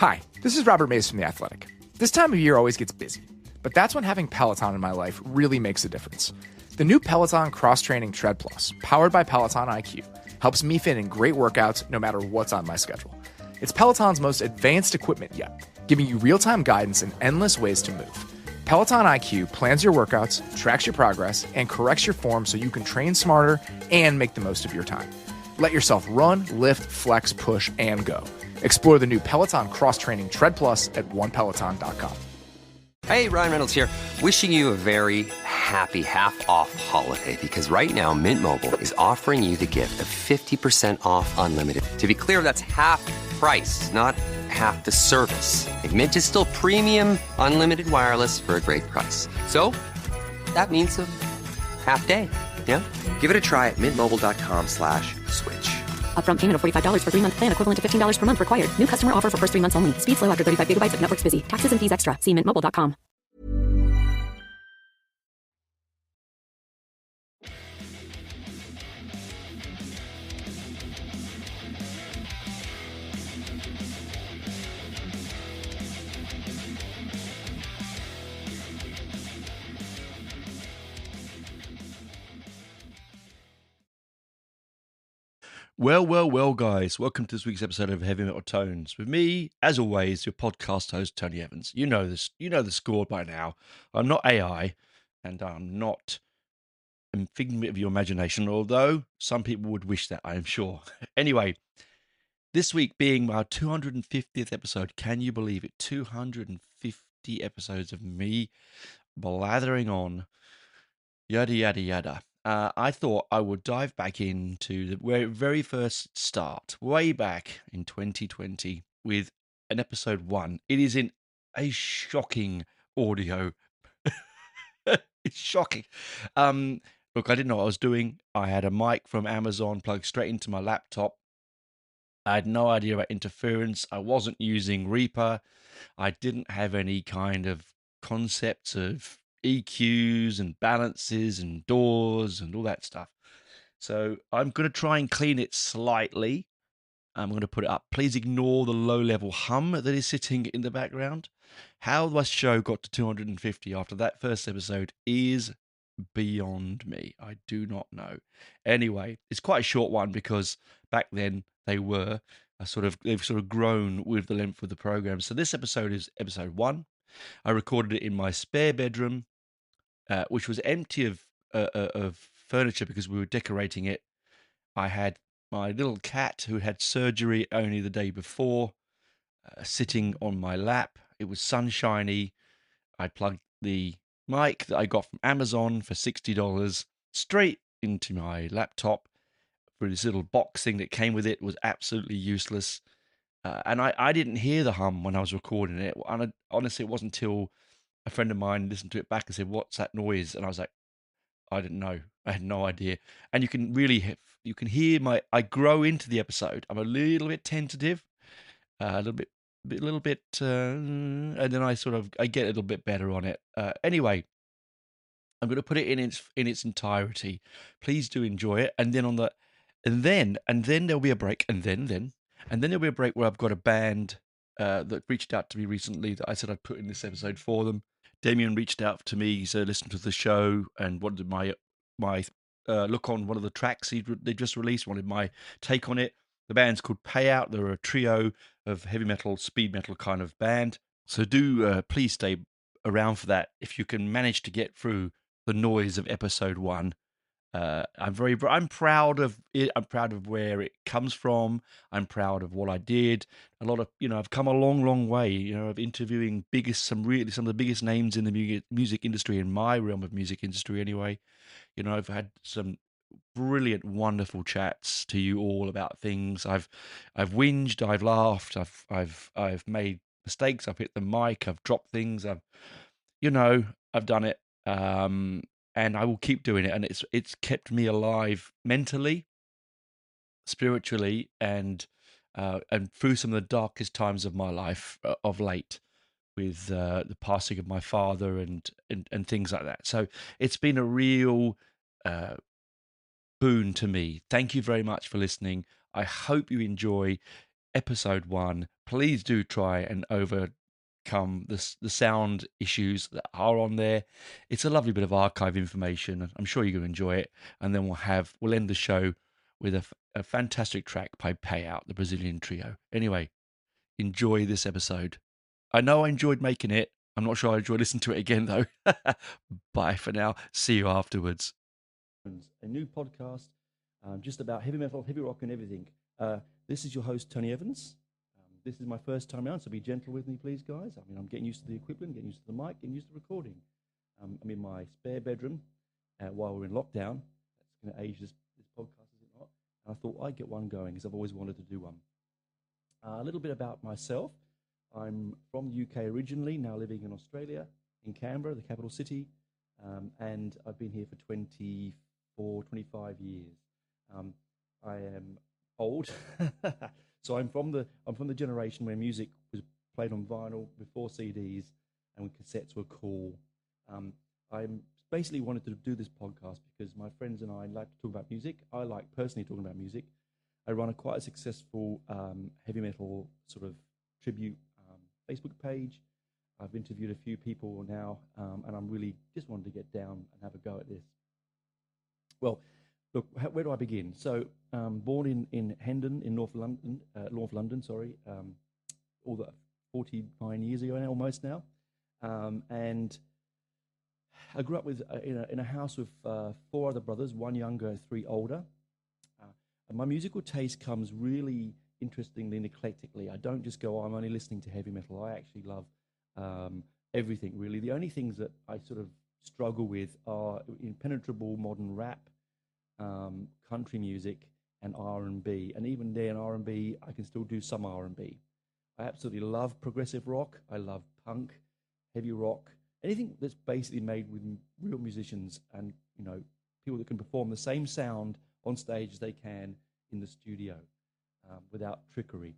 Hi, this is Robert Mays from The Athletic. This time of year always gets busy, but that's when having Peloton in my life really makes a difference. The new Peloton Cross-Training Tread Plus, powered by Peloton IQ, helps me fit in great workouts no matter what's on my schedule. It's Peloton's most advanced equipment yet, giving you real-time guidance and endless ways to move. Peloton IQ plans your workouts, tracks your progress, and corrects your form so you can train smarter and make the most of your time. Let yourself run, lift, flex, push, and go. Explore the new Peloton Cross-Training Tread Plus at onepeloton.com. Hey, Ryan Reynolds here, wishing you a very happy half-off holiday because right now Mint Mobile is offering you the gift of 50% off unlimited. To be clear, that's half price, not half the service. Like, Mint is still premium unlimited wireless for a great price. So that means a half day, yeah? Give it a try at mintmobile.com/switch. Upfront payment of $45 for 3-month plan, equivalent to $15 per month required. New customer offer for first 3 months only. Speed slow after 35 gigabytes if network's busy. Taxes and fees extra. See mintmobile.com. Well, guys. Welcome to this week's episode of Heavy Metal Tones. With me, as always, your podcast host, Tony Evans. You know this. You know the score by now. I'm not AI, and I'm not a figment of your imagination, although some people would wish that, I am sure. Anyway, this week being our 250th episode. Can you believe it? 250 episodes of me blathering on, yada, yada, yada. I thought I would dive back into the very first start, way back in 2020, with an episode 1. It is in a shocking audio. It's shocking. Look, I didn't know what I was doing. I had a mic from Amazon plugged straight into my laptop. I had no idea about interference. I wasn't using Reaper. I didn't have any kind of concepts of EQs and balances and doors and all that stuff. So I'm going to try and clean it slightly. I'm going to put it up. Please ignore the low-level hum that is sitting in the background. How my show got to 250 after that first episode is beyond me. I do not know. Anyway, it's quite a short one because back then they've sort of grown with the length of the program. So this episode is episode 1. I recorded it in my spare bedroom, which was empty of furniture because we were decorating it. I had my little cat who had surgery only the day before sitting on my lap. It was sunshiny. I plugged the mic that I got from Amazon for $60 straight into my laptop for this little box thing that came with it. It was absolutely useless. And I didn't hear the hum when I was recording it. And honestly, it wasn't until a friend of mine listened to it back and said, "What's that noise?" And I was like, I didn't know. I had no idea. And you can really, you can hear I grow into the episode. I'm a little bit tentative, a little bit, and then I get a little bit better on it. Anyway, I'm going to put it in its entirety. Please do enjoy it. And then and then there'll be a break. And then there'll be a break where I've got a band that reached out to me recently that I said I'd put in this episode for them. Damien reached out to me, so listened to the show and wanted my look on one of the tracks they just released, wanted my take on it. The band's called Payout. They're a trio of heavy metal, speed metal kind of band. So do please stay around for that if you can manage to get through the noise of episode 1. I'm proud of it. I'm proud of where it comes from. I'm proud of what I did. A lot of, I've come a long way, of interviewing some of the biggest names in the music industry, in my realm of music industry anyway. I've had some brilliant, wonderful chats to you all about things. I've whinged, I've laughed, I've made mistakes, I've hit the mic, I've dropped things, I've done it. And I will keep doing it, and it's kept me alive mentally, spiritually, and through some of the darkest times of my life of late, with the passing of my father and things like that. So it's been a real boon to me. Thank you very much for listening. I hope you enjoy. episode 1. Please do try and overcome the sound issues that are on there. It's a lovely bit of archive information. I'm sure you're going to enjoy it. And then we'll end the show with a fantastic track by Payout, the Brazilian trio. Anyway, enjoy this episode. I know I enjoyed making it. I'm not sure I enjoyed listening to it again, though. Bye for now. See you afterwards. A new podcast just about heavy metal, heavy rock, and everything. This is your host, Tony Evans. This is my first time around, so be gentle with me, please, guys. I mean, I'm getting used to the equipment, getting used to the mic, getting used to recording. I'm in my spare bedroom while we're in lockdown. That's going to age this podcast, is it not? And I thought I'd get one going because I've always wanted to do one. A little bit about myself. I'm from the UK originally, now living in Australia, in Canberra, the capital city, and I've been here for 25 years. I am old, so I'm from the generation where music was played on vinyl before CDs and when cassettes were cool. I basically wanted to do this podcast because my friends and I like to talk about music. I like personally talking about music. I run quite a successful heavy metal sort of tribute Facebook page. I've interviewed a few people now, and I'm really just wanted to get down and have a go at this. Well, look, where do I begin? So, born in Hendon, in North London, all the 49 years ago now, almost now, and I grew up with in a house with 4 other brothers, 1 younger, 3 older. And my musical taste comes really interestingly and eclectically. I don't just go, I'm only listening to heavy metal. I actually love everything, really. The only things that I sort of struggle with are impenetrable modern rap, country music, and R&B. And even there in R&B, I can still do some R&B. I absolutely love progressive rock. I love punk, heavy rock, anything that's basically made with real musicians and, people that can perform the same sound on stage as they can in the studio without trickery.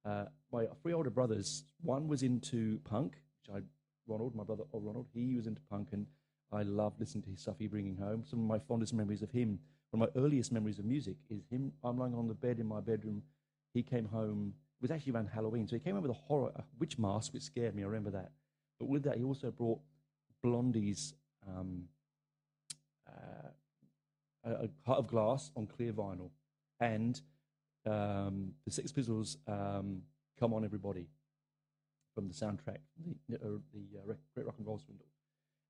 My 3 older brothers, one was into punk, my brother Ronald, he was into punk, and I loved listening to his stuff he bringing home. Some of my fondest memories of him, one of my earliest memories of music is him. I'm lying on the bed in my bedroom. He came home, it was actually around Halloween, so he came home with a witch mask, which scared me, I remember that. But with that, he also brought Blondie's a Heart of Glass on clear vinyl, and the Sex Pistols' "Come On Everybody" from the soundtrack, the Great Rock and Roll Swindle.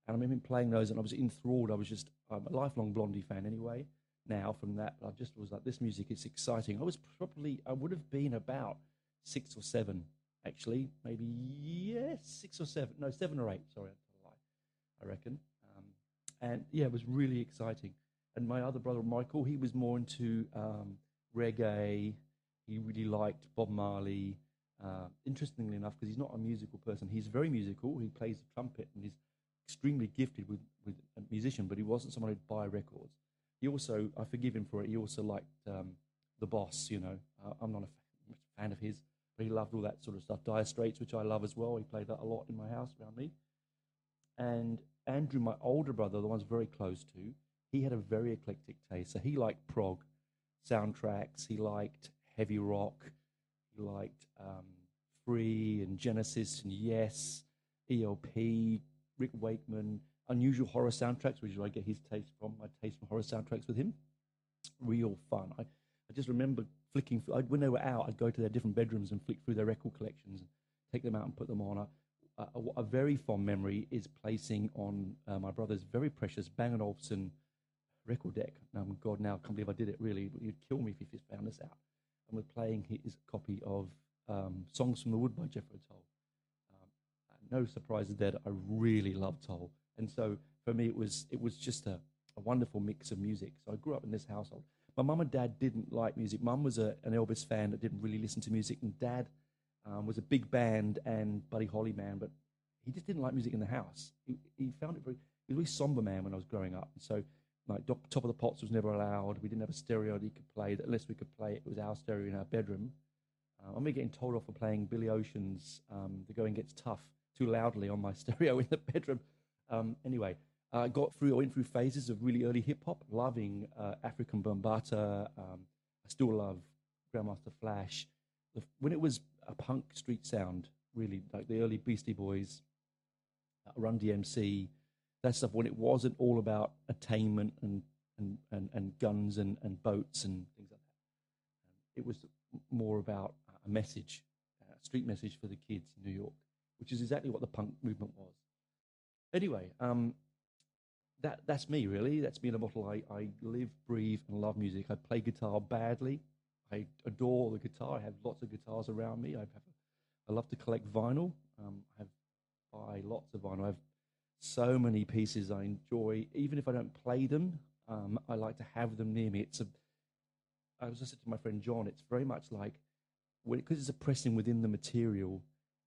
And I remember him playing those, and I was enthralled. I'm a lifelong Blondie fan anyway. Now from that, I just was like, this music is exciting. I would have been about 6 or 7, actually, maybe 6 or 7, no 7 or 8. Sorry, I reckon. And yeah, it was really exciting. And my other brother, Michael, he was more into reggae. He really liked Bob Marley. Interestingly enough, because he's not a musical person, he's very musical. He plays the trumpet and he's extremely gifted with a musician, but he wasn't someone who'd buy records. He also, I forgive him for it, he also liked The Boss, I'm not a fan of his, but he loved all that sort of stuff. Dire Straits, which I love as well. He played that a lot in my house around me. And Andrew, my older brother, the one I was very close to, he had a very eclectic taste. So he liked prog soundtracks, he liked heavy rock, he liked Free and Genesis and Yes, ELP, Rick Wakeman, unusual horror soundtracks, which is where I get his taste from, my taste from horror soundtracks with him. Real fun. I just remember flicking, when they were out, I'd go to their different bedrooms and flick through their record collections and take them out and put them on. A very fond memory is placing on my brother's very precious Bang & Olufsen record deck. God, now I can't believe I did it, really. You'd kill me if you just found this out. And we're playing his copy of Songs from the Wood by Jethro Tull. No surprises there, I really love Tull. And so for me, it was just a wonderful mix of music. So I grew up in this household. My mum and dad didn't like music. Mum was an Elvis fan that didn't really listen to music, and dad was a big band and Buddy Holly man, but he just didn't like music in the house. He found it he was a really somber man when I was growing up. And so, like, Top of the Pops was never allowed. We didn't have a stereo that he could play. That unless we could play it, it was our stereo in our bedroom. I remember getting told off for playing Billy Ocean's The Going Gets Tough too loudly on my stereo in the bedroom. Anyway, I went through phases of really early hip-hop, loving African Bambaataa. I still love Grandmaster Flash. when it was a punk street sound, really, like the early Beastie Boys, Run DMC, that stuff, when it wasn't all about attainment and guns and boats and things like that. It was more about a message, a street message for the kids in New York, which is exactly what the punk movement was. Anyway, that's me, really. That's me in a bottle. I live, breathe, and love music. I play guitar badly. I adore the guitar. I have lots of guitars around me. I love to collect vinyl. I buy lots of vinyl. I have so many pieces I enjoy. Even if I don't play them, I like to have them near me. I was just said to my friend John, it's very much like, because it's a pressing within the material,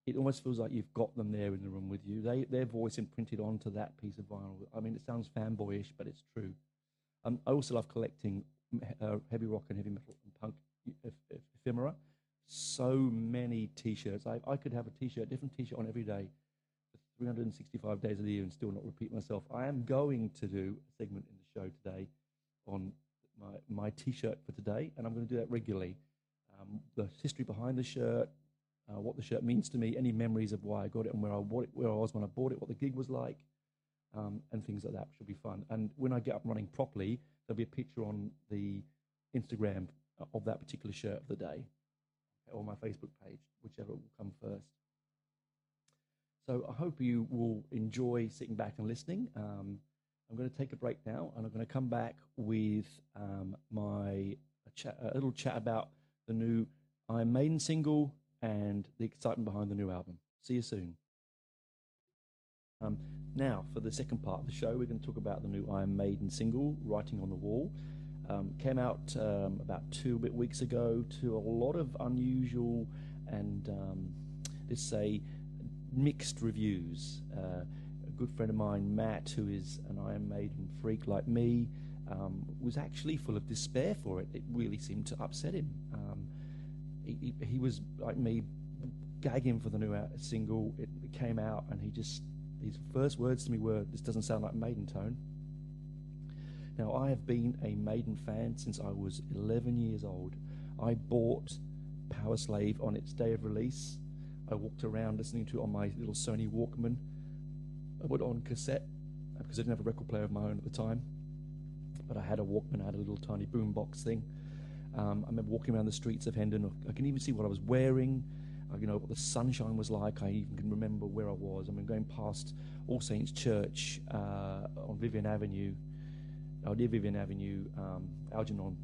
it almost feels like you've got them there in the room with you. Their voice imprinted onto that piece of vinyl. I mean, it sounds fanboyish, but it's true. I also love collecting heavy rock and heavy metal and punk ephemera. So many T-shirts. I could have a different T-shirt on every day, 365 days of the year, and still not repeat myself. I am going to do a segment in the show today on my T-shirt for today, and I'm going to do that regularly. The history behind the shirt, what the shirt means to me, any memories of why I got it and where I was when I bought it, what the gig was like, and things like that. Should be fun. And when I get up and running properly, there'll be a picture on the Instagram of that particular shirt of the day, or my Facebook page, whichever will come first. So I hope you will enjoy sitting back and listening. I'm going to take a break now, and I'm going to come back with a little chat about the new Iron Maiden single and the excitement behind the new album. See you soon. Now, for the second part of the show, we're going to talk about the new Iron Maiden single, Writing on the Wall. Came out about 2 weeks ago to a lot of unusual and, let's say, mixed reviews. A good friend of mine, Matt, who is an Iron Maiden freak like me, was actually full of despair for it. It really seemed to upset him. He was, like me, gagging for the new single. It came out, and his first words to me were, "This doesn't sound like Maiden tone." Now, I have been a Maiden fan since I was 11 years old. I bought Power Slave on its day of release. I walked around listening to it on my little Sony Walkman. I put it on cassette because I didn't have a record player of my own at the time. But I had a Walkman, I had a little tiny boombox thing. I remember walking around the streets of Hendon. I can even see what I was wearing, what the sunshine was like. I even can remember where I was. I mean, going past All Saints Church on Vivian Avenue, near Vivian Avenue, Algernon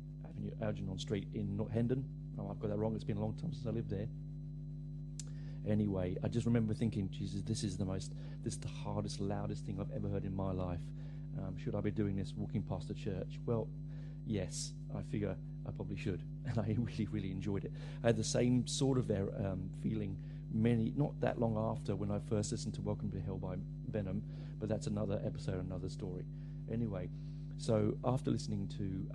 Street in Hendon. Oh, I've got that wrong. It's been a long time since I lived there. Anyway, I just remember thinking, Jesus, this is the hardest, loudest thing I've ever heard in my life. Should I be doing this walking past the church? Well, yes, I figure I probably should. And I really, really enjoyed it. I had the same sort of feeling not that long after when I first listened to Welcome to Hell by Venom, but that's another episode, another story. Anyway, so after listening to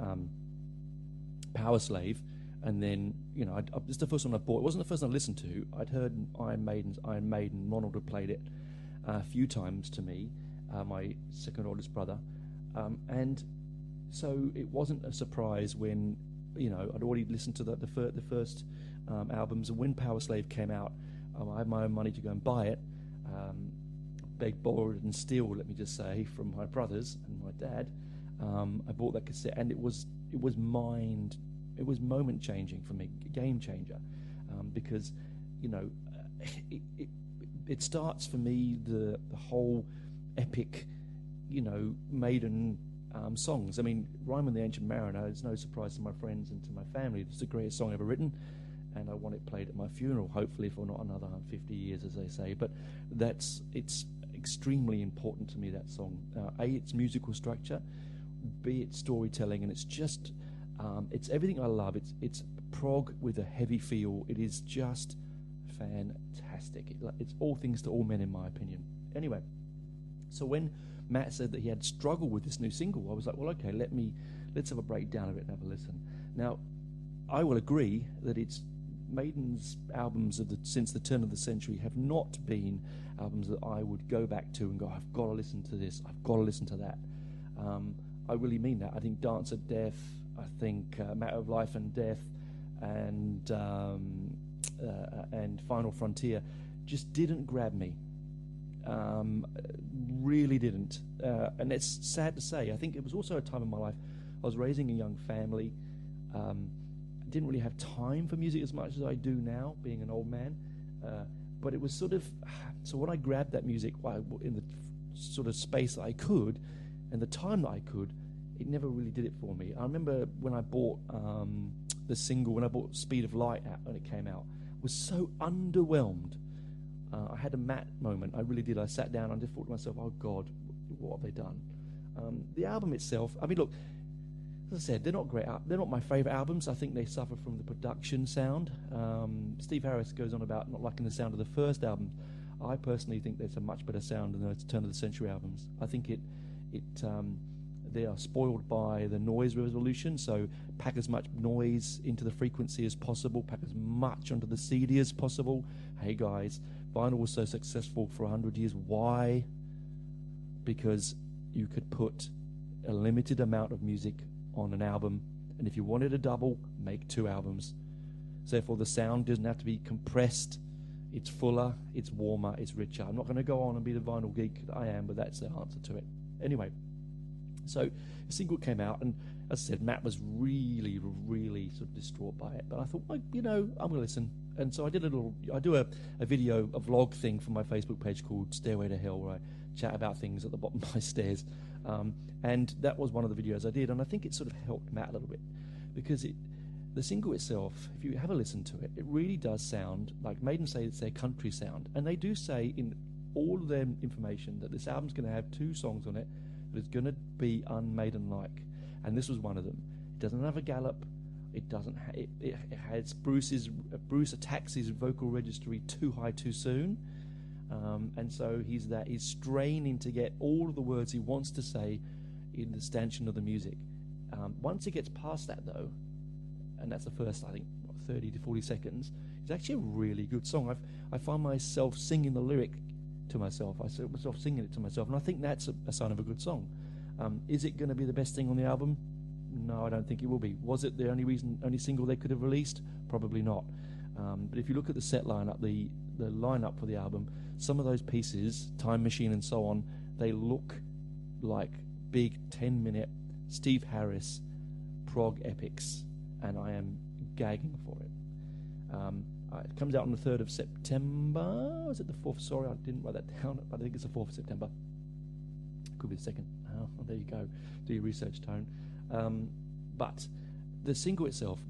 Power Slave, and then, this is the first one I bought. It wasn't the first one I listened to. I'd heard Iron Maiden. Ronald had played it a few times to me, my second oldest brother. And so it wasn't a surprise when, I'd already listened to the first albums. And when Power Slave came out, I had my own money to go and buy it. Begged, borrowed, and steal, let me just say, from my brothers and my dad. I bought that cassette, and it was moment changing for me, game changer, because it starts for me the whole epic, Maiden songs. I mean, Rime and the Ancient Mariner is no surprise to my friends and to my family. It's the greatest song ever written, and I want it played at my funeral, hopefully for not another 50 years, as they say. But it's extremely important to me, that song. Its musical structure, B, its storytelling, and it's just it's everything I love. It's prog with a heavy feel. It is just fantastic. It's all things to all men, in my opinion. Anyway, so when Matt said that he had struggled with this new single, I was like, well, okay, let's have a breakdown of it and have a listen. Now, I will agree that it's Maiden's albums since the turn of the century have not been albums that I would go back to and go, I've got to listen to this, I've got to listen to that. I really mean that. I think Dance of Death, I think Matter of Life and Death, and and Final Frontier just didn't grab me. Really didn't. And it's sad to say. I think it was also a time in my life I was raising a young family. I didn't really have time for music as much as I do now, being an old man. But it was sort of... So when I grabbed that music in the sort of space that I could and the time that I could, it never really did it for me. I remember when I bought the single, when I bought Speed of Light out when it came out, I was so underwhelmed. I had a Matt moment. I really did. I sat down and just thought to myself, oh God, what have they done? The album itself, I mean, look, as I said, they're not great. They're not my favourite albums. I think they suffer from the production sound. Steve Harris goes on about not liking the sound of the first album. I personally think there's a much better sound than the turn of the century albums. I think they are spoiled by the noise resolution, so pack as much noise into the frequency as possible, pack as much onto the CD as possible. Hey guys, vinyl was so successful for 100 years. Why? Because you could put a limited amount of music on an album, and if you wanted a double, make 2 albums. So therefore the sound doesn't have to be compressed. It's fuller, it's warmer, it's richer. I'm not going to go on and be the vinyl geek that I am, but that's the answer to it. Anyway, so the single came out, and as I said, Matt was really, really sort of distraught by it. But I thought, well, I'm going to listen. And so I do a video, a vlog thing for my Facebook page called Stairway to Hell, where I chat about things at the bottom of my stairs. And that was one of the videos I did, and I think it sort of helped Matt a little bit, because the single itself, if you have a listen to it, it really does sound like Maiden say it's their country sound. And they do say in all of their information that this album's going to have 2 songs on it that is going to be un-Maiden-like. And this was one of them. It doesn't have a gallop. It doesn't. It has Bruce attacks his vocal registry too high too soon, and so he's straining to get all of the words he wants to say in the stanchion of the music. Once he gets past that, though, and that's the first, I think, 30 to 40 seconds, it's actually a really good song. I find myself singing the lyric to myself. I find myself singing it to myself, and I think that's a sign of a good song. Is it going to be the best thing on the album? No, I don't think it will be. Was it the only single they could have released? Probably not. But if you look at the set lineup, the lineup for the album, some of those pieces, Time Machine and so on, they look like big 10-minute Steve Harris prog epics, and I am gagging for it. It comes out on the 3rd of September. Was it the 4th? Sorry, I didn't write that down, but I think it's the 4th of September. Could be the 2nd. Oh, well, there you go. Do your research, Tone. But the single itself,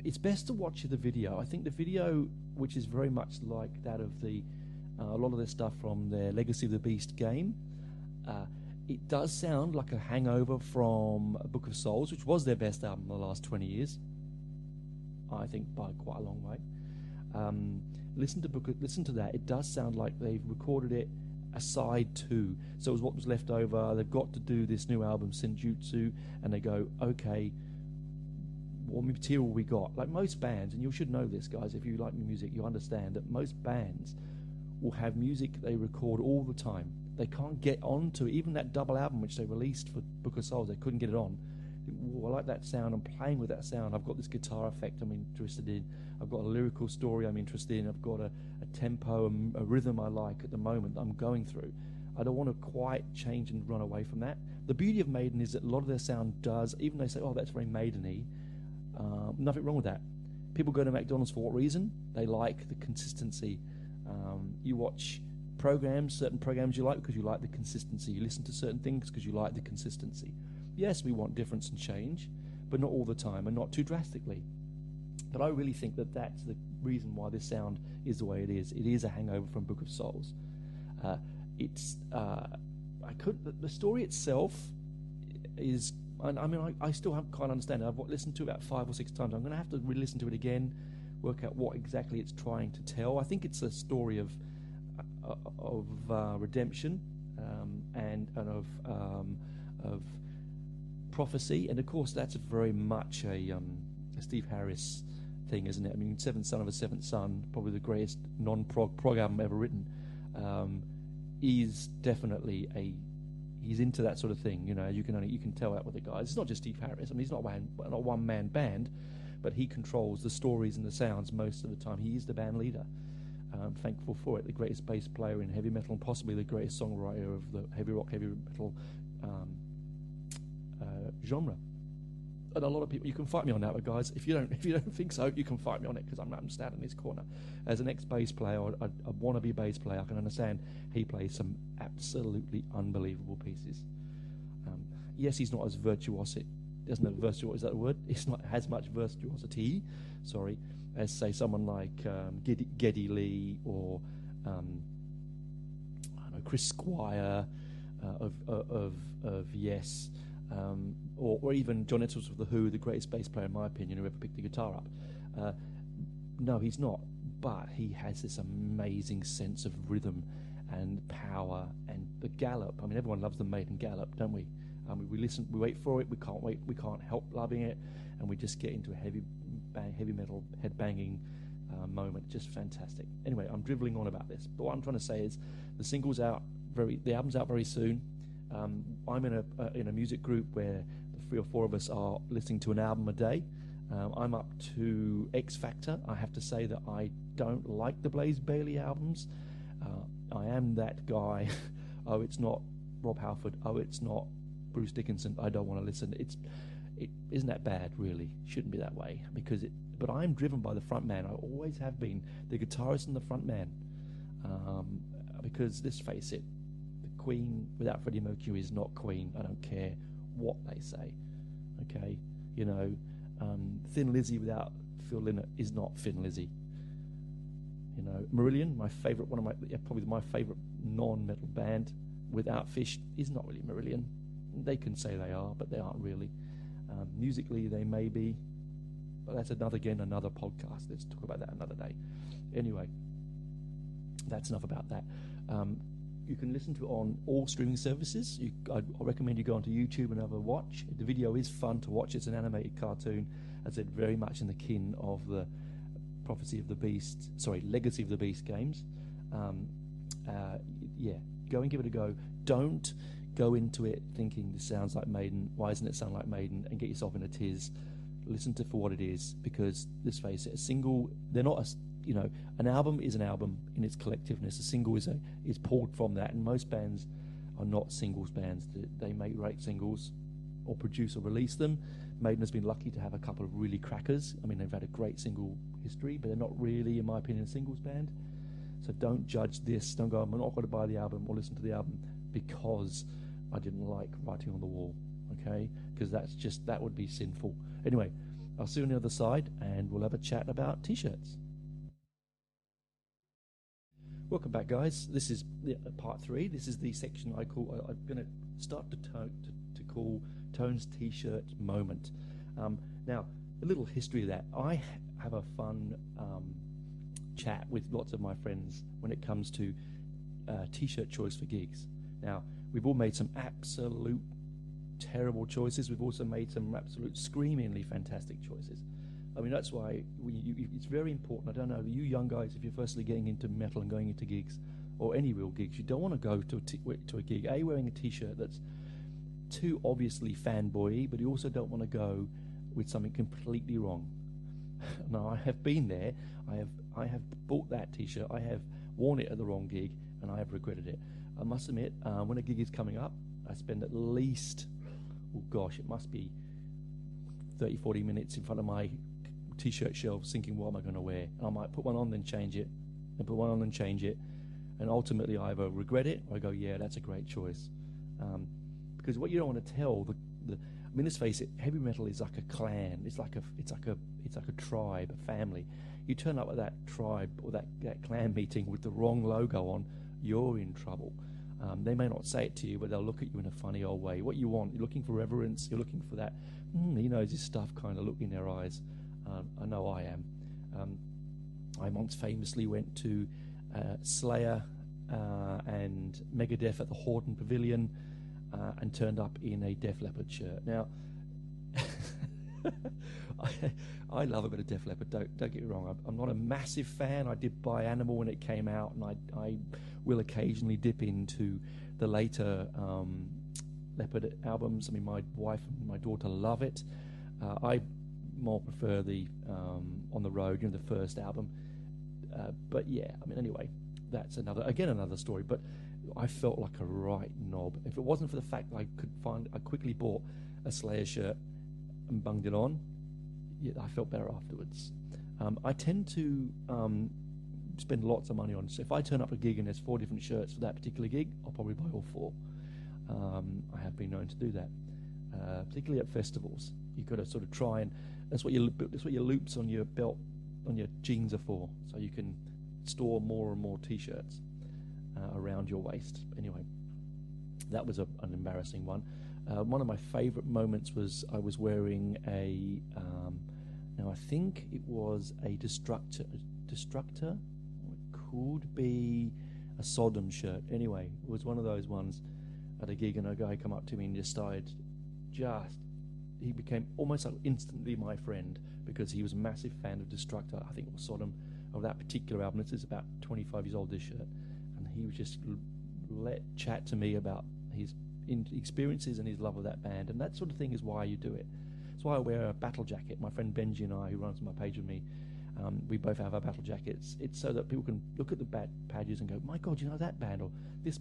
it's best to watch the video. I think the video, which is very much like that of a lot of their stuff from their Legacy of the Beast game, it does sound like a hangover from Book of Souls, which was their best album in the last 20 years, I think, by quite a long way. Listen to that. It does sound like they've recorded it aside to, so it was what was left over. They've got to do this new album Senjutsu, and they go, okay, what material we got? Like most bands, and you should know this, guys, if you like music, you understand that most bands will have music they record all the time. They can't get onto even that double album which they released for Book of Souls. They couldn't get it on. I like that sound. I'm playing with that sound. I've got this guitar effect I'm interested in. I've got a lyrical story I'm interested in. I've got a tempo, a rhythm I like at the moment that I'm going through. I don't want to quite change and run away from that. The beauty of Maiden is that a lot of their sound does, even though they say, oh, that's very Maiden-y, nothing wrong with that. People go to McDonald's for what reason? They like the consistency. You watch certain programs you like because you like the consistency. You listen to certain things because you like the consistency. Yes, we want difference and change, but not all the time and not too drastically. But I really think that that's the reason why this sound is the way it is. It is a hangover from Book of Souls. The story itself is, I still can't understand it. I've listened to it about 5 or 6 times. I'm going to have to re-listen to it again, work out what exactly it's trying to tell. I think it's a story of redemption and of prophecy, and of course that's very much a Steve Harris thing, isn't it? I mean, Seventh Son of a Seventh Son, probably the greatest non-prog album ever written, is definitely he's into that sort of thing. You know, you can tell that with the guys. It's not just Steve Harris. I mean, he's not a one-man band, but he controls the stories and the sounds most of the time. He is the band leader. I'm thankful for it. The greatest bass player in heavy metal and possibly the greatest songwriter of the heavy rock, heavy metal genre. And a lot of people, you can fight me on that, but guys, if you don't think so, you can fight me on it, because I'm standing in this corner. As an ex-bass player, a wannabe bass player, I can understand he plays some absolutely unbelievable pieces. Yes, he's not as virtuosic. Doesn't have virtuosic, is that a word? It's not as much virtuosity, as say someone like Geddy Lee or I don't know, Chris Squire of Yes, or even John Edwards of The Who, the greatest bass player in my opinion who ever picked the guitar up. No, he's not, but he has this amazing sense of rhythm and power and the gallop. I mean, everyone loves the Maiden gallop, don't we? We listen, we wait for it, we can't help loving it, and we just get into a heavy metal head-banging moment. Just fantastic. Anyway, I'm dribbling on about this, but what I'm trying to say is the album's out very soon. I'm in a music group where the 3 or 4 of us are listening to an album a day. I'm up to X Factor. I have to say that I don't like the Blaze Bayley albums. I am that guy. Oh, it's not Rob Halford. Oh, it's not Bruce Dickinson. I don't want to listen. It isn't that bad, really. Shouldn't be that way, but I'm driven by the front man. I always have been, the guitarist and the front man. Because let's face it, the Queen without Freddie Mercury is not Queen. I don't care what they say. Okay, Thin Lizzy without Phil Lynott is not Thin Lizzy. Marillion, probably my favorite non-metal band without Fish is not really Marillion. They can say they are, but they aren't really. Musically, they may be, but that's another podcast. Let's talk about that another day. Anyway, that's enough about that. You can listen to it on all streaming services. I recommend you go onto YouTube and have a watch. The video is fun to watch. It's an animated cartoon, as I said, very much in the kin of the Legacy of the Beast games. Go and give it a go. Don't go into it thinking this sounds like Maiden. Why doesn't it sound like Maiden? And get yourself in a tiz. Listen to it for what it is, because let's face it, an album is an album in its collectiveness. A single is pulled from that, and most bands are not singles bands. They may write singles or produce or release them. Maiden has been lucky to have a couple of really crackers. I mean, they've had a great single history, but they're not really, in my opinion, a singles band. So don't judge this. Don't go, I'm not going to buy the album or listen to the album because I didn't like Writing on the Wall, okay? Because that would be sinful. Anyway, I'll see you on the other side, and we'll have a chat about T-shirts. Welcome back, guys. This is part 3. This is the section I'm going to start to call Tone's T-shirt moment. Now, a little history of that. I have a fun chat with lots of my friends when it comes to T-shirt choice for gigs. Now, we've all made some absolute terrible choices. We've also made some absolute screamingly fantastic choices. I mean, that's why it's very important. I don't know, you young guys, if you're firstly getting into metal and going into gigs, or any real gigs, you don't want to go to a gig, wearing a T-shirt that's too obviously fanboy-y, but you also don't want to go with something completely wrong. Now, I have been there. I have bought that T-shirt. I have worn it at the wrong gig, and I have regretted it. I must admit, when a gig is coming up, I spend at least, it must be 30, 40 minutes in front of my T-shirt shelf thinking, what am I going to wear? And I might put one on, then change it, and put one on and change it, and ultimately I either regret it or I go, yeah, that's a great choice. Because what you don't want to tell I mean, let's face it, heavy metal is like a clan. It's like a tribe, a family. You turn up at that tribe or that clan meeting with the wrong logo on, you're in trouble. They may not say it to you, but they'll look at you in a funny old way. What you want, you're looking for reverence, you're looking for that, he knows his stuff kind of look in their eyes. I know I am. I once famously went to Slayer and Megadeth at the Horden Pavilion and turned up in a Def Leppard shirt. Now, I love a bit of Def Leppard, don't get me wrong. I'm not a massive fan. I did buy Animal when it came out, and I will occasionally dip into the later Leppard albums. I mean, my wife and my daughter love it. I more prefer the On the Road, the first album. But yeah, I mean, anyway, that's another story. But I felt like a right knob. If it wasn't for the fact that I quickly bought a Slayer shirt and bunged it on, yeah, I felt better afterwards. I tend to spend lots of money on. So if I turn up a gig and there's 4 different shirts for that particular gig, I'll probably buy all 4. I have been known to do that, particularly at festivals. You've got to sort of try and that's what your loops on your belt, on your jeans are for, so you can store more and more T-shirts around your waist. Anyway, that was an embarrassing one. One of my favourite moments was I was wearing a now I think it was a Destructor. It could be a Sodom shirt. Anyway, it was one of those ones at a gig, and a guy come up to me and he became almost like instantly my friend, because he was a massive fan of Destructor. I think it was Sodom, of that particular album. This is about 25 years old, this shirt, and he was just let chat to me about his experiences and his love of that band, and that sort of thing is why you do it. That's why I wear a battle jacket. My friend Benji and I, who runs my page with me, we both have our battle jackets. It's so that people can look at the pages and go, my God, you know that band, or this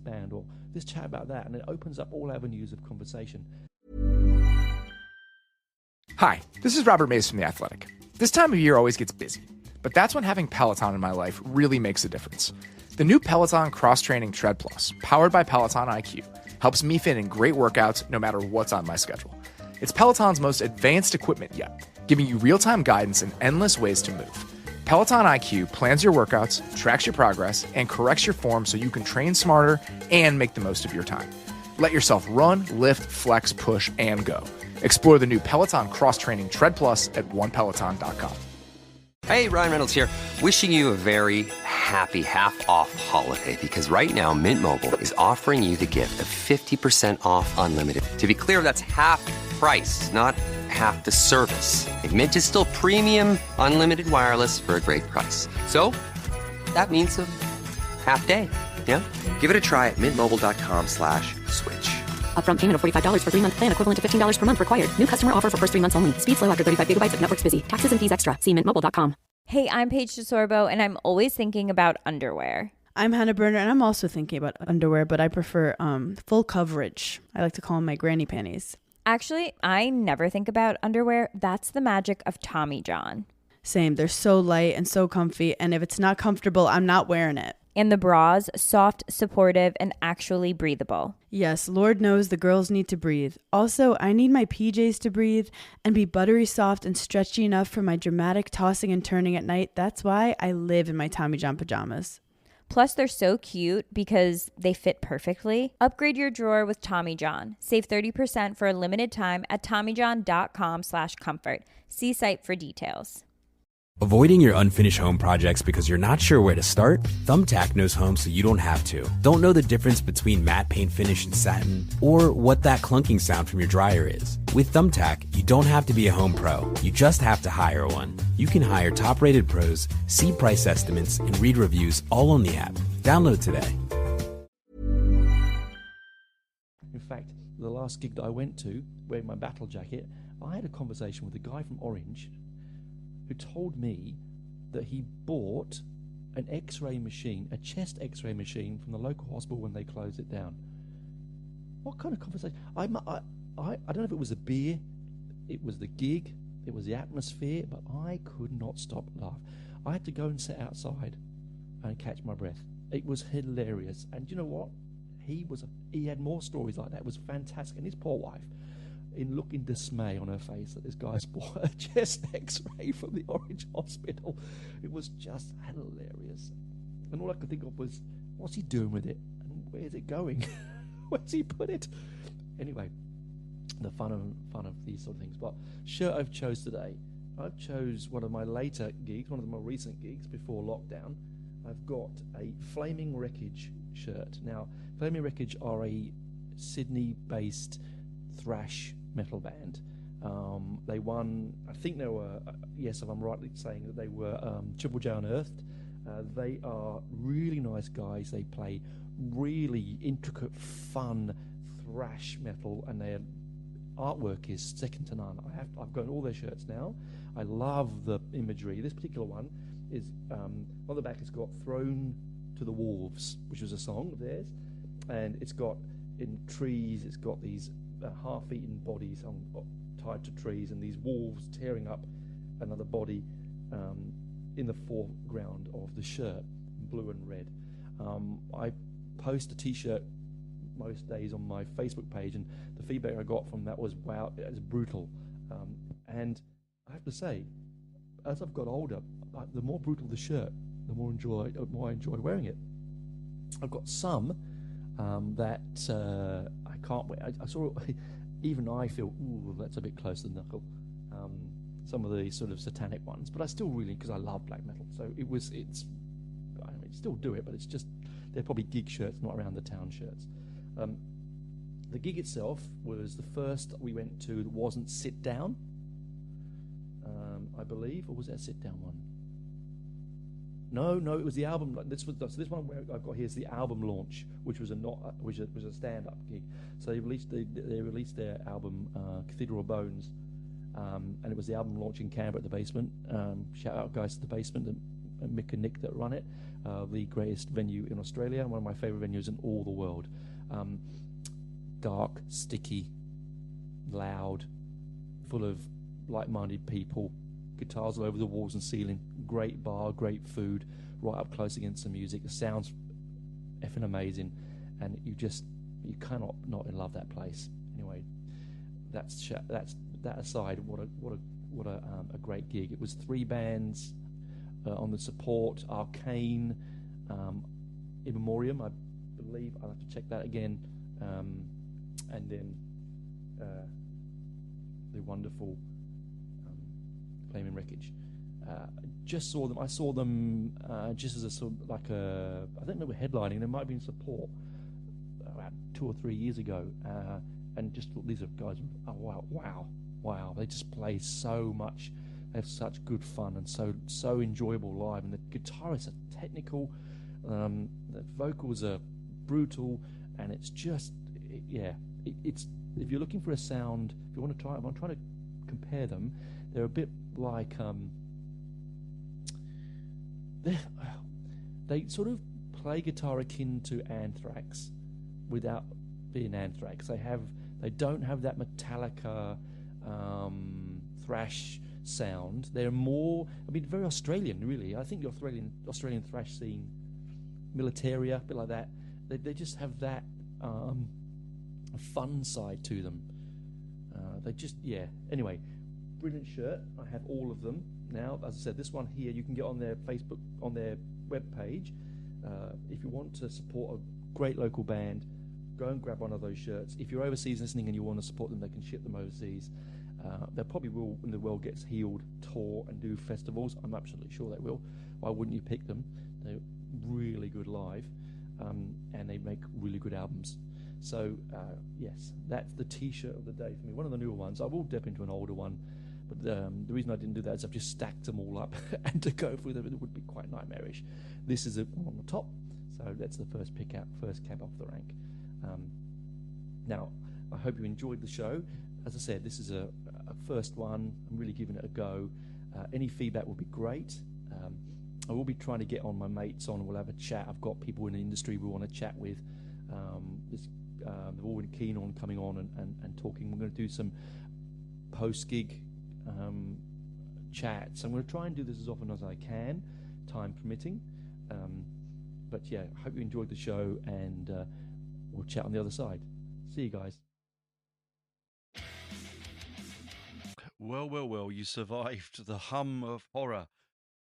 chat about that, and it opens up all avenues of conversation. Hi, this is Robert Mays from The Athletic. This time of year always gets busy, but that's when having Peloton in my life really makes a difference. The new Peloton Cross-Training Tread Plus, powered by Peloton IQ, helps me fit in great workouts no matter what's on my schedule. It's Peloton's most advanced equipment yet, giving you real-time guidance and endless ways to move. Peloton IQ plans your workouts, tracks your progress, and corrects your form so you can train smarter and make the most of your time. Let yourself run, lift, flex, push, and go. Explore the new Peloton Cross-Training Tread Plus at onepeloton.com. Hey, Ryan Reynolds here, wishing you a very happy half-off holiday, because right now Mint Mobile is offering you the gift of 50% off unlimited. To be clear, that's half price, not half the service. Like, Mint is still premium unlimited wireless for a great price. So that means a half day, yeah? Give it a try at mintmobile.com/switch. Upfront payment of $45 for 3-month plan, equivalent to $15 per month required. New customer offer for first 3 months only. Speed slow after 35 gigabytes if network's busy. Taxes and fees extra. See mintmobile.com. Hey, I'm Paige DeSorbo, and I'm always thinking about underwear. I'm Hannah Berner, and I'm also thinking about underwear, but I prefer full coverage. I like to call them my granny panties. Actually, I never think about underwear. That's the magic of Tommy John. Same. They're so light and so comfy, and if it's not comfortable, I'm not wearing it. And the bras, soft, supportive, and actually breathable. Yes, Lord knows the girls need to breathe. Also, I need my PJs to breathe and be buttery soft and stretchy enough for my dramatic tossing and turning at night. That's why I live in my Tommy John pajamas. Plus, they're so cute because they fit perfectly. Upgrade your drawer with Tommy John. Save 30% for a limited time at TommyJohn.com/comfort. See site for details. Avoiding your unfinished home projects because you're not sure where to start? Thumbtack knows home so you don't have to. Don't know the difference between matte paint finish and satin? Or what that clunking sound from your dryer is? With Thumbtack, you don't have to be a home pro. You just have to hire one. You can hire top-rated pros, see price estimates, and read reviews all on the app. Download today. In fact, the last gig that I went to, wearing my battle jacket, I had a conversation with a guy from Orange who told me that he bought an X-ray machine, a chest X-ray machine from the local hospital when they closed it down. What kind of conversation? I don't know if it was a beer, it was the gig, it was the atmosphere, but I could not stop laughing. I had to go and sit outside and catch my breath. It was hilarious. And you know what? He had more stories like that. It was fantastic. And his poor wife, in dismay on her face that this guy's bought a chest X-ray from the Orange Hospital. It was just hilarious. And all I could think of was, what's he doing with it? And where's it going? Where's he put it? Anyway, the fun of these sort of things. But shirt I've chose today. I've chose one of my later gigs, one of the more recent gigs before lockdown. I've got a Flaming Wreckage shirt. Now, Flaming Wreckage are a Sydney-based thrash metal band. They won, I think they were, yes, if I'm rightly saying that they were Triple J Unearthed. They are really nice guys. They play really intricate, fun thrash metal, and they're artwork is second to none. I've got all their shirts now. I love the imagery. This particular one is on the back. It's got "Thrown to the Wolves," which was a song of theirs, and it's got in trees. It's got these half-eaten bodies tied to trees, and these wolves tearing up another body in the foreground of the shirt, blue and red. I post a T-shirt most days on my Facebook page, and the feedback I got from that was, wow, it's brutal. And I have to say, as I've got older, the more brutal the shirt, the more I enjoy wearing it. I've got some that I can't wear. I saw even I feel, ooh, that's a bit close to the knuckle. Some of the sort of satanic ones, but I still really, because I love black metal, so I mean, still do it, but it's just, they're probably gig shirts, not around the town shirts. The gig itself was the first we went to that wasn't sit down, I believe, or was that a sit down one? No, it was the album. This one where I've got here is the album launch, which was a stand up gig. So they released their album Cathedral of Bones, and it was the album launch in Canberra at the Basement. Shout out guys to the Basement and Mick and Nick that run it, the greatest venue in Australia, one of my favourite venues in all the world. Dark, sticky, loud, full of like-minded people, guitars all over the walls and ceiling, great bar, great food, right up close against the music. The sound's effing amazing, and you cannot not love that place. Anyway, that aside, what a great gig. It was 3 bands on the support: Arcane, In Memoriam, I believe. I'll have to check that again, and then the wonderful Flaming Wreckage. Just saw them. I saw them just as a sort of like a. I think they were headlining. There might have been support about 2 or 3 years ago, and just thought these are guys. Oh wow! They just play so much. They have such good fun and so enjoyable live. And the guitarists are technical. The vocals are brutal, and it's just it's. If you're looking for a sound, if you want to try them, I'm trying to compare them. They're a bit like they sort of play guitar akin to Anthrax without being Anthrax. They don't have that Metallica thrash sound. They're more, I mean, very Australian, really. I think the Australian thrash scene, Militaria, a bit like that. They just have that fun side to them. Anyway, brilliant shirt. I have all of them now. As I said, this one here you can get on their Facebook, on their web page. If you want to support a great local band, go and grab one of those shirts. If you're overseas listening and you want to support them, they can ship them overseas. They probably will, when the world gets healed, tour and do festivals. I'm absolutely sure they will. Why wouldn't you pick them? They're really good live, and they make really good albums. So yes, that's the T-shirt of the day for me. One of the newer ones. I will dip into an older one, but the reason I didn't do that is I've just stacked them all up, and to go through them it would be quite nightmarish. This is one on the top, so that's the first cab off the rank. Now, I hope you enjoyed the show. As I said, this is a first one. I'm really giving it a go. Any feedback would be great. I will be trying to get on my mates on. We'll have a chat. I've got people in the industry we want to chat with. They've all been keen on coming on and talking. We're going to do some post-gig chats. I'm going to try and do this as often as I can, time permitting. But yeah, I hope you enjoyed the show, and we'll chat on the other side. See you guys. Well, you survived the hum of horror,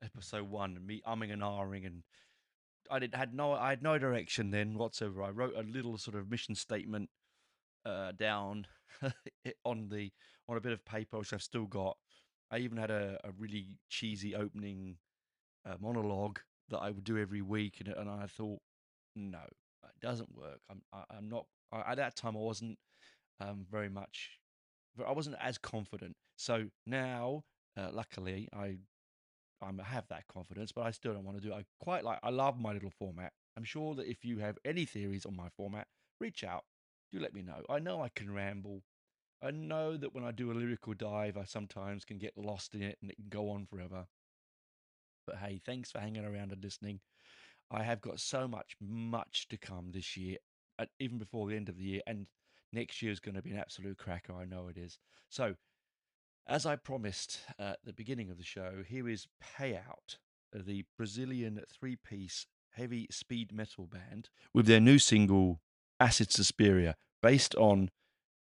episode 1, and me umming and ahhing, and I had no direction then whatsoever. I wrote a little sort of mission statement down on a bit of paper, which I've still got. I even had a really cheesy opening monologue that I would do every week, and I thought, no, it doesn't work. I'm not. At that time, I wasn't very much. I wasn't as confident. So now, luckily, I have that confidence, but I still don't want to do it. I love my little format. I'm sure that if you have any theories on my format, reach out. Do let me know. I know I can ramble. I know that when I do a lyrical dive, I sometimes can get lost in it and it can go on forever. But hey, thanks for hanging around and listening. I have got so much to come this year, even before the end of the year. And next year is going to be an absolute cracker. I know it is. So, as I promised at the beginning of the show, here is Payout, the Brazilian three-piece heavy speed metal band, with their new single, Acid Suspiria, based on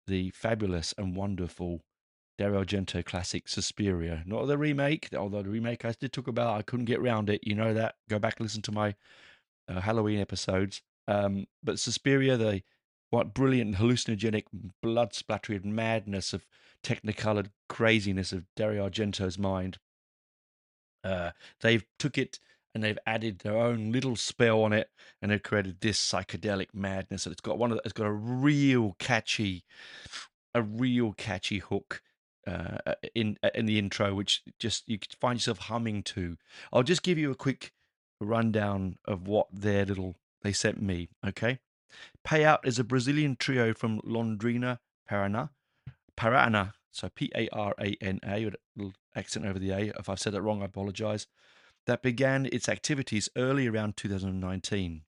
the fabulous and wonderful Dario Argento classic Suspiria. Not the remake, although the remake I did talk about, I couldn't get around it. You know that. Go back and listen to my Halloween episodes. But Suspiria, the what brilliant hallucinogenic blood splattered madness of technicolored craziness of Dario Argento's mind. They've took it and they've added their own little spell on it, and they've created this psychedelic madness. And it's got it's got a real catchy hook in the intro, which just you could find yourself humming to. I'll just give you a quick rundown of what they sent me. Okay, Payout is a Brazilian trio from Londrina, Paraná. So Parana, with a little accent over the A. If I've said that wrong, I apologize. That began its activities early around 2019.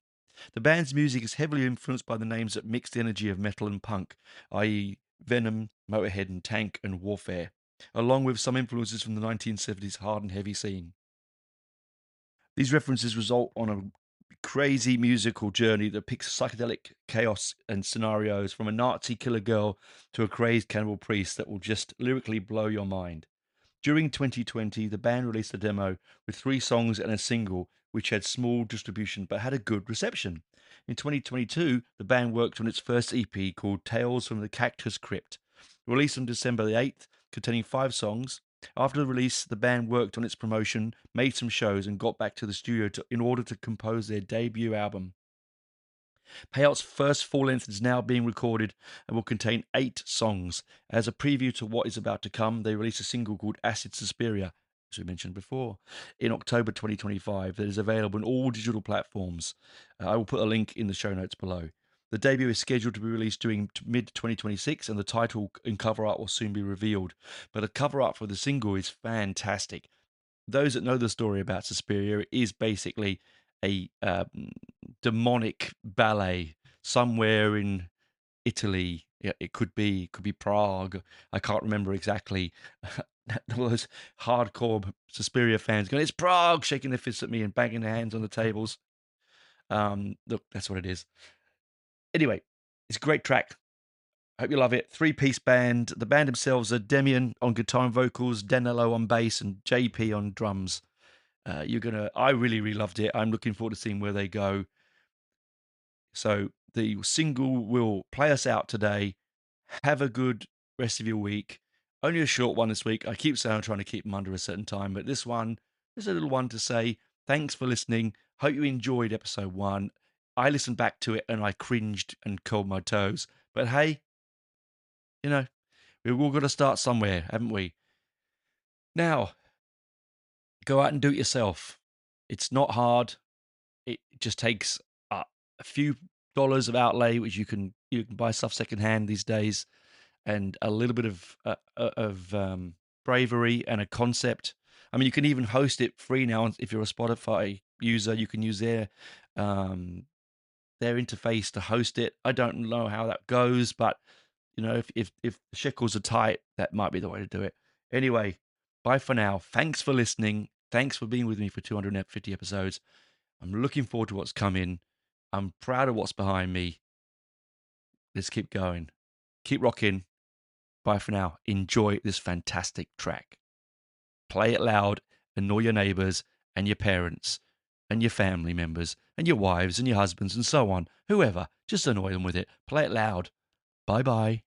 The band's music is heavily influenced by the names that mixed energy of metal and punk, i.e. Venom, Motorhead, and Tank and Warfare, along with some influences from the 1970s hard and heavy scene. These references result on a crazy musical journey that picks psychedelic chaos and scenarios from a Nazi killer girl to a crazed cannibal priest that will just lyrically blow your mind. During 2020, the band released a demo with 3 songs and a single, which had small distribution but had a good reception. In 2022, the band worked on its first EP called Tales from the Cactus Crypt, released on December the 8th, containing 5 songs. After the release, the band worked on its promotion, made some shows, and got back to the studio in order to compose their debut album. Payout's first full length is now being recorded and will contain 8 songs. As a preview to what is about to come, they released a single called Acid Suspiria, as we mentioned before, in October 2025 that is available on all digital platforms. I will put a link in the show notes below. The debut is scheduled to be released during mid-2026, and the title and cover art will soon be revealed. But the cover art for the single is fantastic. Those that know the story about Suspiria, is basically a demonic ballet somewhere in Italy. It could be Prague. I can't remember exactly. All those hardcore Suspiria fans going, "It's Prague," shaking their fists at me and banging their hands on the tables. Look, that's what it is. Anyway, it's a great track. Hope you love it. 3-piece band. The band themselves are Demian on guitar and vocals, Danilo on bass, and JP on drums. I really, really loved it. I'm looking forward to seeing where they go. So the single will play us out today. Have a good rest of your week. Only a short one this week. I keep saying I'm trying to keep them under a certain time, but this one is a little one to say thanks for listening. Hope you enjoyed episode 1. I listened back to it and I cringed and curled my toes. But hey, we've all got to start somewhere, haven't we? Now, go out and do it yourself. It's not hard. It just takes a few dollars of outlay, which you can buy stuff secondhand these days, and a little bit of bravery and a concept. I mean, you can even host it free now. If you're a Spotify user, you can use their interface to host it. I don't know how that goes, but if the shekels are tight, that might be the way to do it. Anyway, bye for now. Thanks for listening. Thanks for being with me for 250 episodes. I'm looking forward to what's coming. I'm proud of what's behind me. Let's keep going. Keep rocking. Bye for now. Enjoy this fantastic track. Play it loud. Annoy your neighbors and your parents and your family members and your wives and your husbands and so on. Whoever. Just annoy them with it. Play it loud. Bye-bye.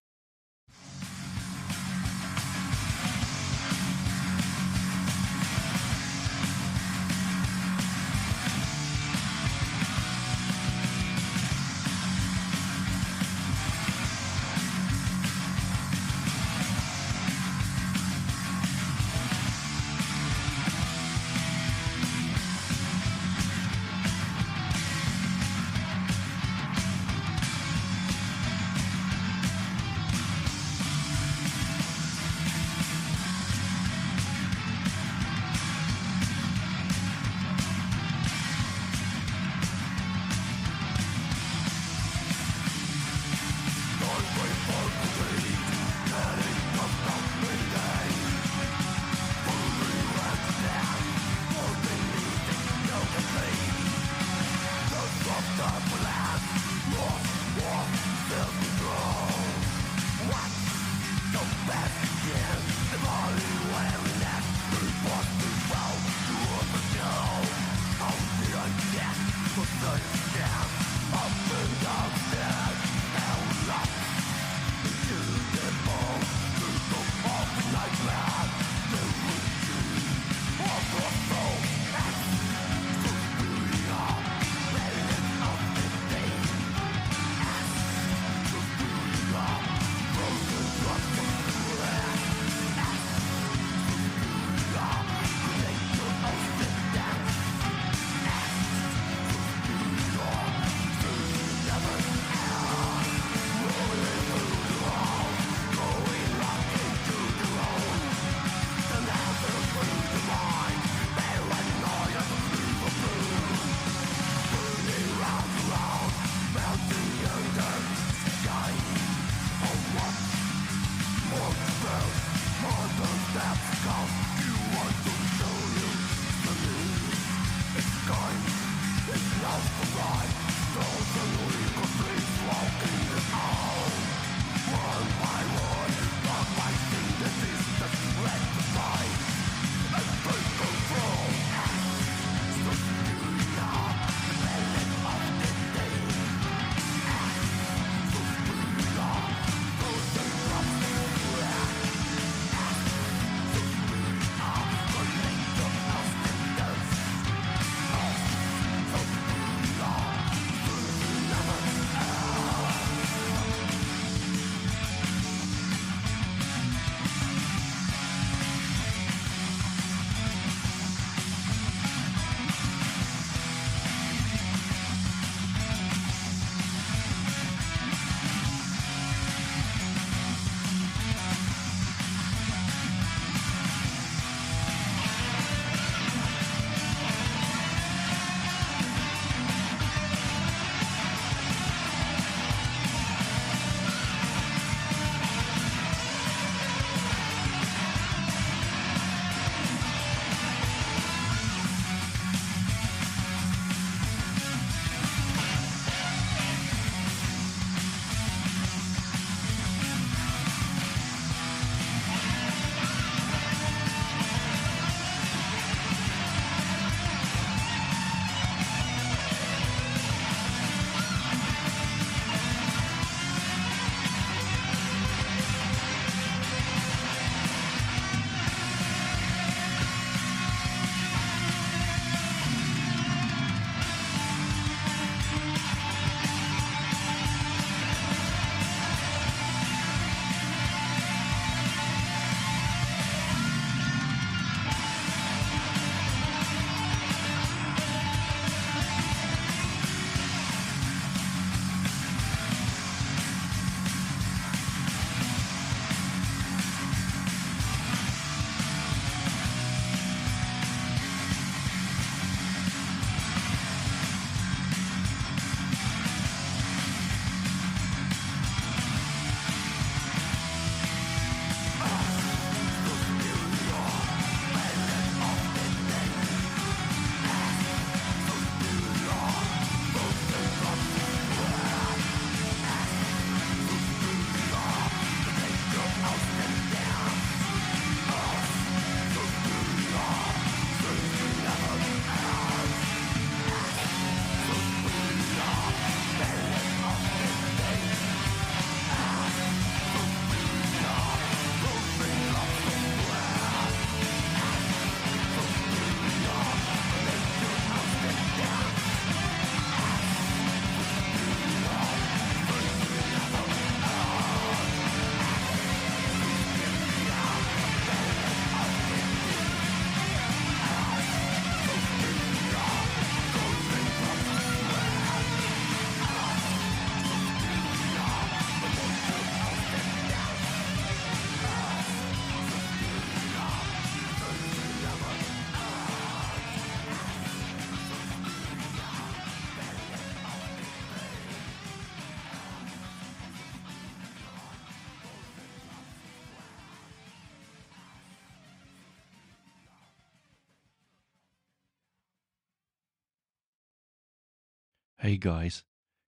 Hey guys,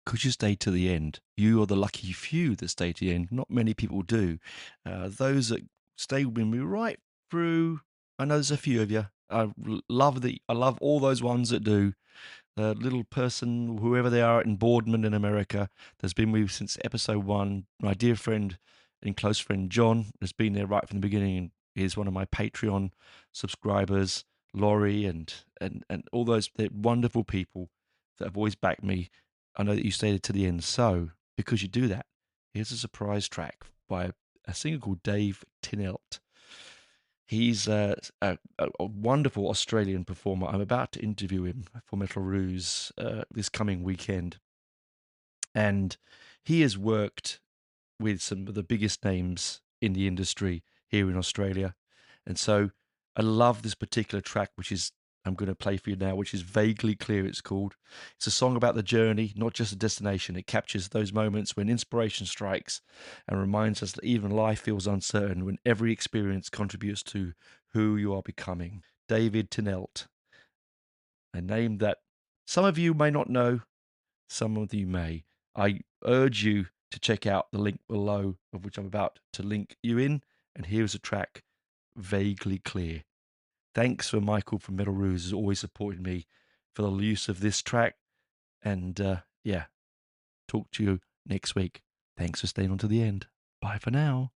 could you stay to the end? You are the lucky few that stay to the end. Not many people do. Those that stay with me right through, I know there's a few of you. I love all those ones that do. The little person, whoever they are in Boardman in America, that's been with me since episode 1. My dear friend and close friend John has been there right from the beginning and is one of my Patreon subscribers. Laurie and all those, they're wonderful people that have always backed me. I know that you stayed to the end. So, because you do that, here's a surprise track by a singer called Dave Tinnelt. He's a wonderful Australian performer. I'm about to interview him for Metal Ruse this coming weekend. And he has worked with some of the biggest names in the industry here in Australia. And so I love this particular track, which is I'm going to play for you now, which is Vaguely Clear, it's called. It's a song about the journey, not just a destination. It captures those moments when inspiration strikes and reminds us that even life feels uncertain when every experience contributes to who you are becoming. David Tinnelt, a name that some of you may not know, some of you may. I urge you to check out the link below, of which I'm about to link you in. And here's a track, Vaguely Clear. Thanks for Michael from Metal Ruse, who's always supported me for the use of this track. And yeah, talk to you next week. Thanks for staying on to the end. Bye for now.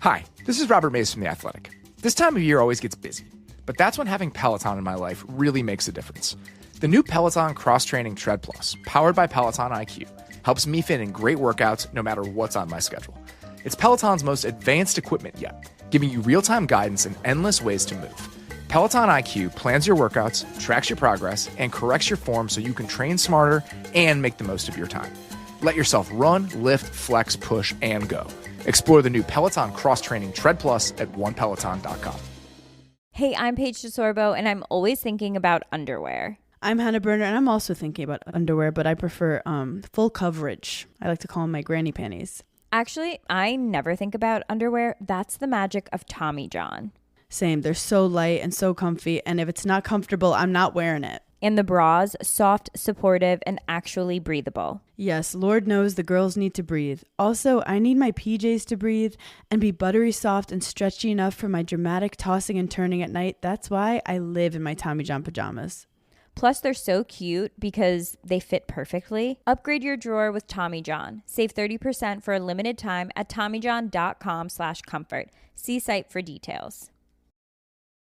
Hi, this is Robert Mays from The Athletic. This time of year always gets busy, but that's when having Peloton in my life really makes a difference. The new Peloton Cross-Training Tread Plus, powered by Peloton IQ, helps me fit in great workouts no matter what's on my schedule. It's Peloton's most advanced equipment yet, giving you real-time guidance and endless ways to move. Peloton IQ plans your workouts, tracks your progress, and corrects your form so you can train smarter and make the most of your time. Let yourself run, lift, flex, push, and go. Explore the new Peloton Cross-Training Tread Plus at onepeloton.com. Hey, I'm Paige DeSorbo, and I'm always thinking about underwear. I'm Hannah Berner, and I'm also thinking about underwear, but I prefer full coverage. I like to call them my granny panties. Actually, I never think about underwear. That's the magic of Tommy John. Same. They're so light and so comfy, and if it's not comfortable, I'm not wearing it. And the bras, soft, supportive, and actually breathable. Yes, Lord knows the girls need to breathe. Also, I need my PJs to breathe and be buttery soft and stretchy enough for my dramatic tossing and turning at night. That's why I live in my Tommy John pajamas. Plus, they're so cute because they fit perfectly. Upgrade your drawer with Tommy John. Save 30% for a limited time at TommyJohn.com/comfort. See site for details.